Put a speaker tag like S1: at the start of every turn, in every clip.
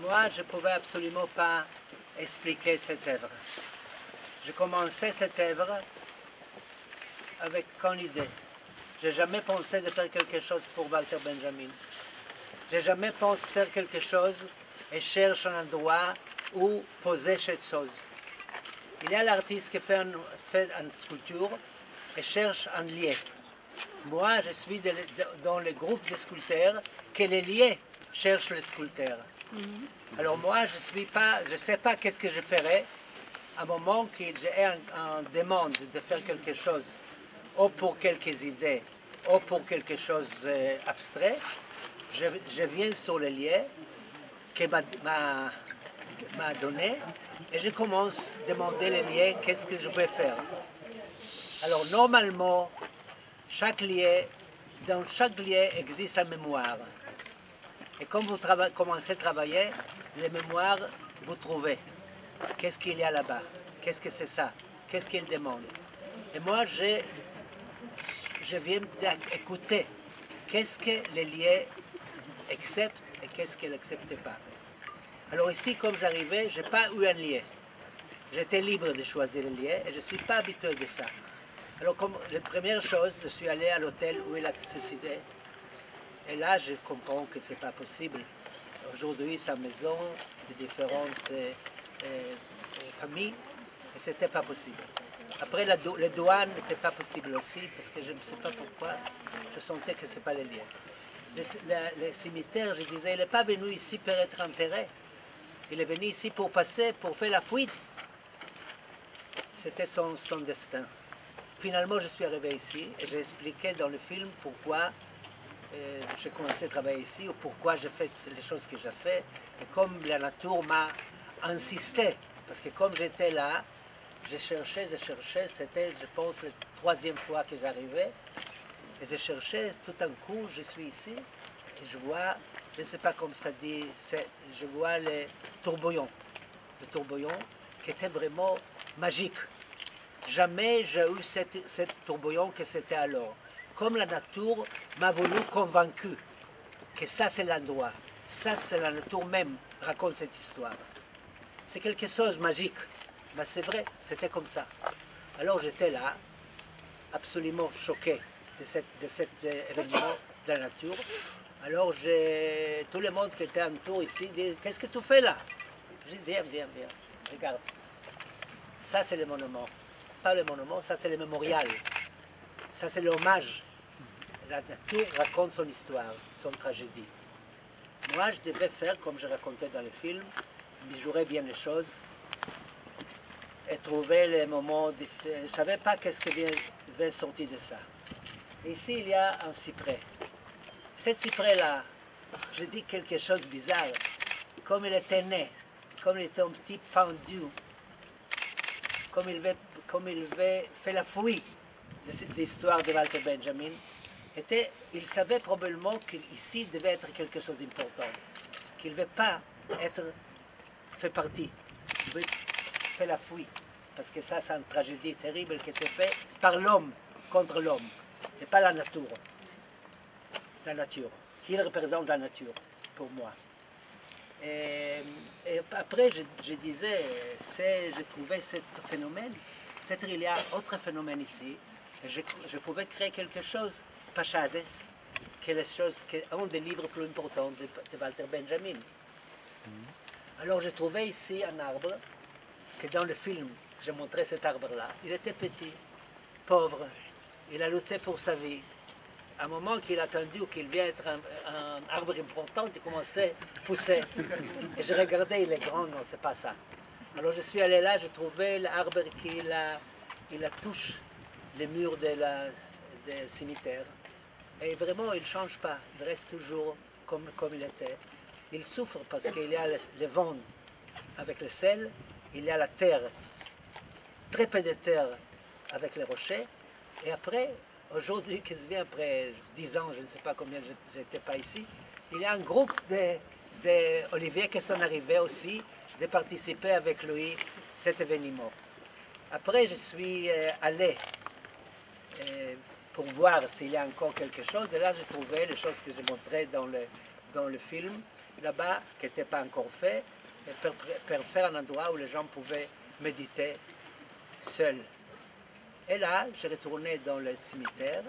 S1: Moi, je ne pouvais absolument pas expliquer cette œuvre. Je commençais cette œuvre avec qu'une idée. Je n'ai jamais pensé de faire quelque chose pour Walter Benjamin. Je n'ai jamais pensé faire quelque chose et cherche un endroit où poser cette chose. Il y a l'artiste qui fait une sculpture et cherche un lieu. Moi, je suis dans le groupe de sculpteurs que les lieux cherchent les sculpteurs. Alors moi, je ne sais pas qu'est-ce que je ferai à un moment que j'ai en demande de faire quelque chose, ou pour quelques idées, ou pour quelque chose d'abstrait. Je viens sur le lieu que m'a donné et je commence à demander le lieu qu'est-ce que je peux faire. Alors normalement, dans chaque lieu existe une mémoire. Et quand vous commencez à travailler, les mémoires, vous trouvez. Qu'est-ce qu'il y a là-bas? Qu'est-ce que c'est ça? Qu'est-ce qu'il demande? Et moi, je viens d'écouter qu'est-ce que les lieux acceptent et qu'est-ce qu'ils n'acceptent pas. Alors ici, comme j'arrivais, je n'ai pas eu un lieu. J'étais libre de choisir le lieu et je ne suis pas habitué de ça. Alors, comme la première chose, je suis allé à l'hôtel où il a suicidé. Et là, je comprends que ce n'est pas possible. Aujourd'hui, sa maison, de différentes familles, et ce n'était pas possible. Après, les douanes n'étaient pas possible aussi, parce que je ne sais pas pourquoi, je sentais que ce n'est pas le lien. Le cimetière, je disais, il n'est pas venu ici pour être enterré. Il est venu ici pour passer, pour faire la fuite. C'était son destin. Finalement, je suis arrivé ici et j'ai expliqué dans le film pourquoi j'ai commencé à travailler ici ou pourquoi j'ai fait les choses que j'ai fait. Et comme la nature m'a insisté, parce que comme j'étais là, je cherchais, c'était, je pense, la troisième fois que j'arrivais. Et je cherchais, tout d'un coup, je suis ici et je vois, je ne sais pas comment ça dit, je vois le tourbillon qui était vraiment magique. Jamais j'ai eu cette tourbillon que c'était alors. Comme la nature m'a voulu convaincu que ça c'est l'endroit, ça c'est la nature même raconte cette histoire. C'est quelque chose de magique, mais c'est vrai, c'était comme ça. Alors j'étais là, absolument choqué de cet événement de la nature. Alors tout le monde qui était autour ici dit, qu'est-ce que tu fais là? Je dis, viens, regarde. Ça c'est le monument. Pas le monument, ça c'est le mémorial. Ça c'est l'hommage. La nature raconte son histoire, son tragédie. Moi je devais faire comme je racontais dans le film, mesurer bien les choses et trouver les moments différents. Je ne savais pas qu'est-ce qui va sortir de ça. Ici il y a un cyprès. Ce cyprès-là, je dis quelque chose de bizarre. Comme il était né, comme il était un petit pendu, comme il avait fait la fuite de cette histoire de Walter Benjamin, il savait probablement qu'ici devait être quelque chose d'important, qu'il ne devait pas être fait partie, il devait faire la fuite, parce que ça c'est une tragédie terrible qui était faite par l'homme contre l'homme, et pas la nature. La nature, qui représente la nature pour moi. Et après, je disais, je trouvais ce phénomène, peut-être il y a autre phénomène ici, et je pouvais créer quelque chose, Pachases, qui est un des livres plus importants de Walter Benjamin. Alors je trouvais ici un arbre, que dans le film, j'ai montré cet arbre-là. Il était petit, pauvre, il a lutté pour sa vie. À un moment qu'il a attendu qu'il vienne être un arbre important, il commençait à pousser. Et je regardais, il est grand, non, c'est pas ça. Alors je suis allé là, j'ai trouvé l'arbre il touche les murs des cimetières. Et vraiment, il ne change pas, il reste toujours comme il était. Il souffre parce qu'il y a le vent avec le sel, il y a la terre, très peu de terre avec les rochers, et après, aujourd'hui, qu'est-ce qui vient après 10 ans, je ne sais pas combien je n'étais pas ici, il y a un groupe d'Olivier qui sont arrivés aussi de participer avec lui à cet événement. Après, je suis allé pour voir s'il y a encore quelque chose. Et là, j'ai trouvé les choses que j'ai montrées dans le film, là-bas, qui n'étaient pas encore faites, pour faire un endroit où les gens pouvaient méditer seuls. Et là, j'ai retourné dans le cimetière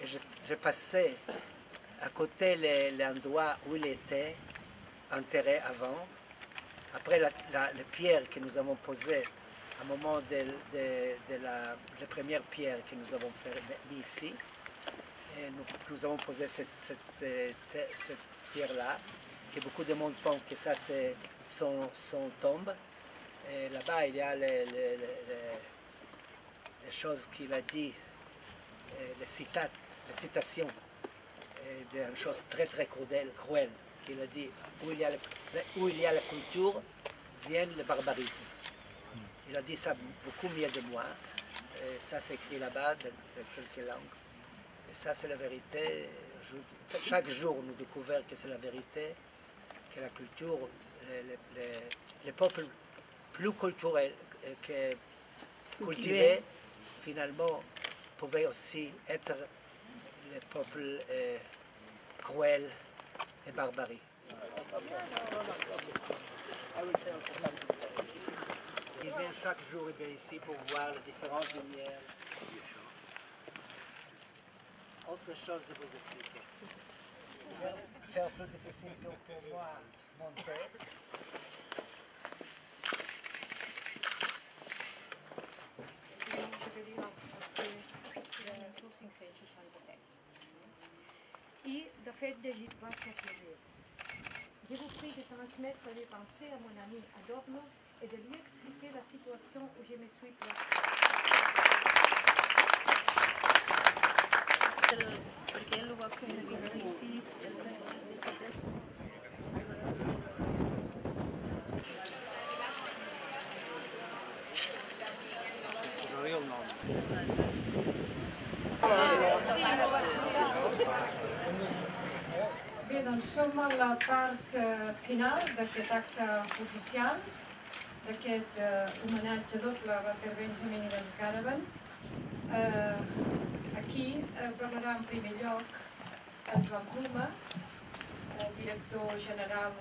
S1: et j'ai passé à côté l'endroit où il était enterré avant. Après les pierres que nous avons posées au moment de la première pierre que nous avons fait ici, et nous avons posé cette pierre-là, que beaucoup de monde pense que ça c'est son tombe. Et là-bas, il y a les choses qu'il a dit, les citations d'une chose très très cruelle qu'il a dit, où il y a la culture, vient le barbarisme. Il a dit ça beaucoup mieux de moi. Et ça s'écrit là-bas de quelques langues. Et ça c'est la vérité. Chaque jour nous découvrons que c'est la vérité, que la culture, les peuples plus culturels que cultivés, finalement, pouvaient aussi être les peuples cruels et barbaries. Il vient chaque jour ici pour voir les différentes lumières. Autre chose de vous expliquer. C'est un peu difficile pour moi monter.
S2: I, de fet, llegit votre livre. Je vous prie de transmettre les pensées à mon ami Adorno et de lui expliquer la situation où je me suis placée.
S3: Perquè ell ho va fer el 26, el 26 de setembre.
S2: Bé, doncs som a la part final d'aquest acte oficial, d'aquest homenatge doble a Walter Benjamin i Danny Caravan. Aquí parlarà en primer lloc en Joan Pluma, director general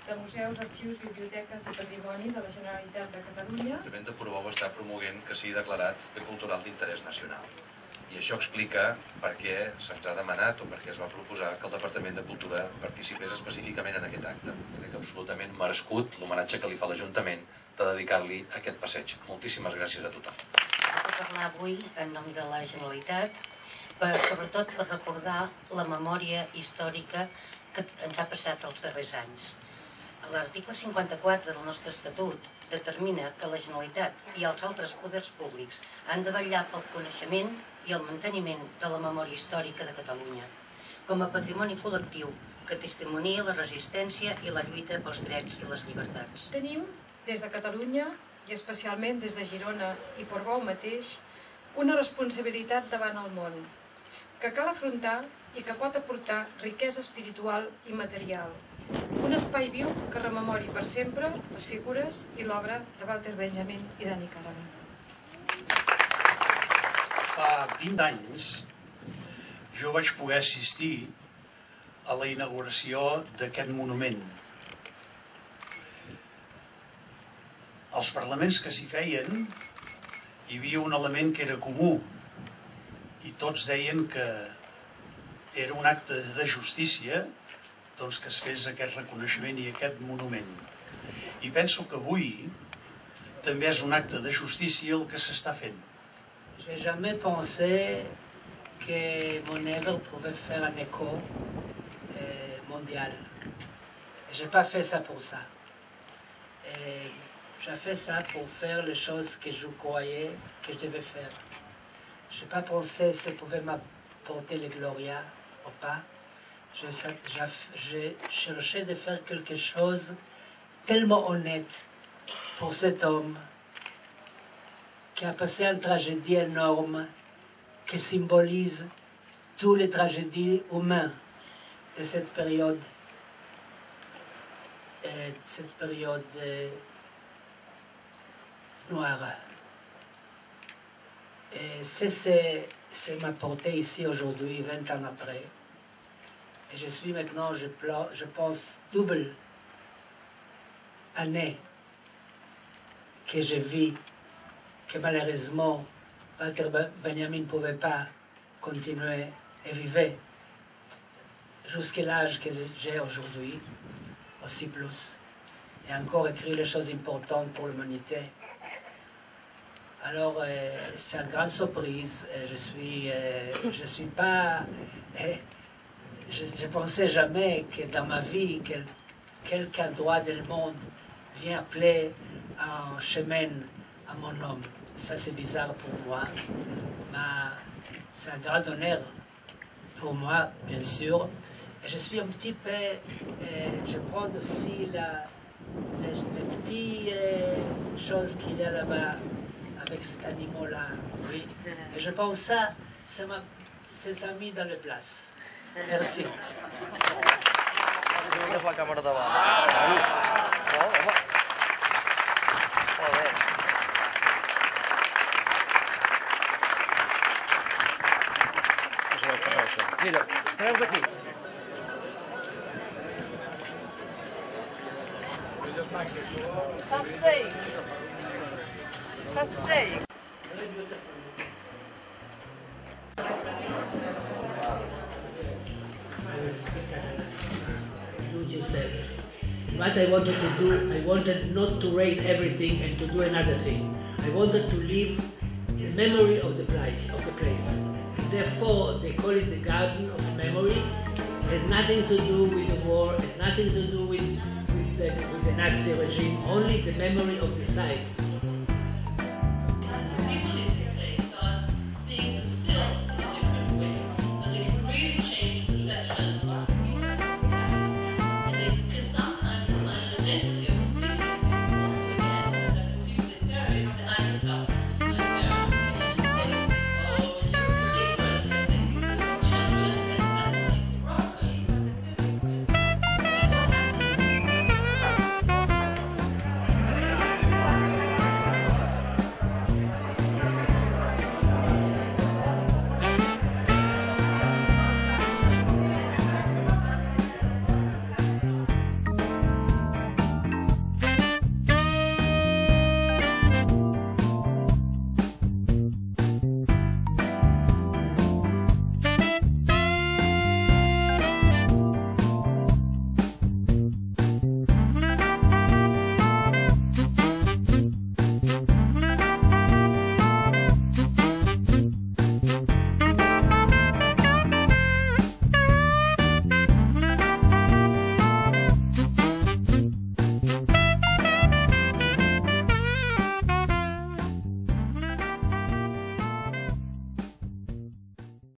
S2: de Museus, Arxius, Biblioteques i Patrimoni de la Generalitat de Catalunya.
S4: L'Ajuntament de Portbou està promovent que sigui declarat bé cultural d'interès nacional. I això explica per què se'ns ha demanat o per què es va proposar que el Departament de Cultura participés específicament en aquest acte. Crec que absolutament merescut l'homenatge que li fa l'Ajuntament de dedicar-li aquest passeig. Moltíssimes gràcies a tothom.
S5: Puc parlar avui en nom de la Generalitat, sobretot per recordar la memòria històrica que ens ha passat els darrers anys. L'article 54 del nostre Estatut determina que la Generalitat i els altres poders públics han de vetllar pel coneixement i el manteniment de la memòria històrica de Catalunya, com a patrimoni col·lectiu que testimonia la resistència i la lluita pels drets i les llibertats.
S2: Tenim, des de Catalunya, i especialment des de Girona i Portbou mateix, una responsabilitat davant el món, que cal afrontar i que pot aportar riquesa espiritual i material. Un espai viu que rememori per sempre les figures i l'obra de Walter Benjamin i Danny Caravan.
S6: Fa 20 anys jo vaig poder assistir a la inauguració d'aquest monument. Als parlaments que s'hi feien hi havia un element que era comú i tots deien que era un acte de justícia que es fes aquest reconeixement i aquest monument. I penso que avui també és un acte de justícia el que s'està fent.
S1: J'ai jamais pensé que mon œuvre pouvait faire un écho mondial. J'ai pas fait ça pour ça. J'ai fait ça pour faire les choses que je croyais que je devais faire. Je n'ai pas pensé si ça pouvait m'apporter le gloria ou pas. J'ai cherché de faire quelque chose tellement honnête pour cet homme qui a passé une tragédie énorme qui symbolise toutes les tragédies humaines de cette période noire. Et c'est m'a porté ici aujourd'hui, 20 ans après. Et je suis maintenant, je pense, double année que je vis, que malheureusement, Walter Benjamin ne pouvait pas continuer et vivre jusqu'à l'âge que j'ai aujourd'hui, aussi plus, et encore écrire les choses importantes pour l'humanité. Alors, c'est une grande surprise. Je suis pas... Je pensais jamais que dans ma vie, quelqu'un droit du monde vient appeler un chemin à mon nom. Ça, c'est bizarre pour moi. Mais c'est un grand honneur pour moi, bien sûr. Et je suis un petit peu... je prends aussi les petites choses qu'il y a là-bas avec cet animal-là. Oui. Et je pense ça, c'est ses amis dans les places. Merci.
S7: La càmera davant.
S1: Mira, espereu aquí.
S8: Passei. Passei.
S1: Do it yourself. What I wanted to do, I wanted not to raise everything and to do another thing. I wanted to leave the memory of the place. Therefore, they call it the Garden of Memory. It has nothing to do with the war, it has nothing to do with the Nazi regime, only the memory of the site.